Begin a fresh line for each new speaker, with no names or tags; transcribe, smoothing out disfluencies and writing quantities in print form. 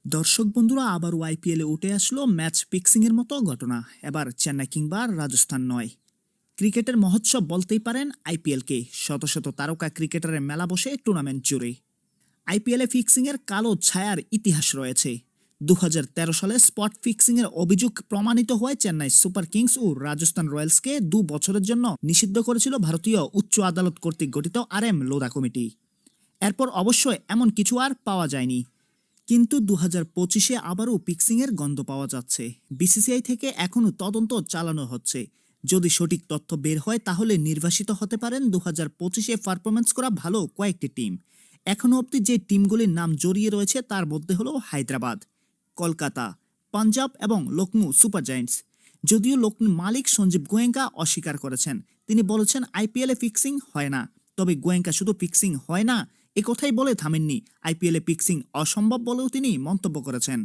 দর্শক বন্ধুরা আবারও আইপিএলে উঠে আসলো ম্যাচ ফিক্সিংয়ের মতো ঘটনা। এবার চেন্নাই কিংবা রাজস্থান নয়, ক্রিকেটের মহোৎসব বলতেই পারেন আইপিএলকে। শত শত তারকা ক্রিকেটারের মেলা বসে টুর্নামেন্ট জুড়ে। আইপিএলে ফিক্সিংয়ের কালো ছায়ার ইতিহাস রয়েছে। 2013 সালে স্পট ফিক্সিংয়ের অভিযোগ প্রমাণিত হয় চেন্নাই সুপার কিংস ও রাজস্থান রয়্যালসকে 2 বছরের জন্য নিষিদ্ধ করেছিল ভারতীয় উচ্চ আদালত কর্তৃক গঠিত RM লোধা কমিটি। এরপর অবশ্যই এমন কিছু আর পাওয়া যায়নি, কিন্তু 2025-এ আবারও ফিক্সিংয়ের গন্ধ পাওয়া যাচ্ছে। বিসিসিআই থেকে এখনও তদন্ত চালানো হচ্ছে। যদি সঠিক তথ্য বের হয় তাহলে নির্বাসিত হতে পারেন 2025-এ পারফরমেন্স করা ভালো কয়েকটি টিম। এখনও অবধি যে টিমগুলির নাম জড়িয়ে রয়েছে তার মধ্যে হলো হায়দ্রাবাদ, কলকাতা, পাঞ্জাব এবং লখনৌ সুপার জায়ান্টস। যদিও লখনৌ মালিক সঞ্জীব গোয়েঙ্কা অস্বীকার করেছেন। তিনি বলেছেন আইপিএলে ফিক্সিং হয় না। তবে গোয়েঙ্কা শুধু ফিক্সিং হয় না এ কথাই বলে থামেননি, আইপিএলে ফিক্সিং অসম্ভব বলেও তিনি মন্তব্য করেছেন।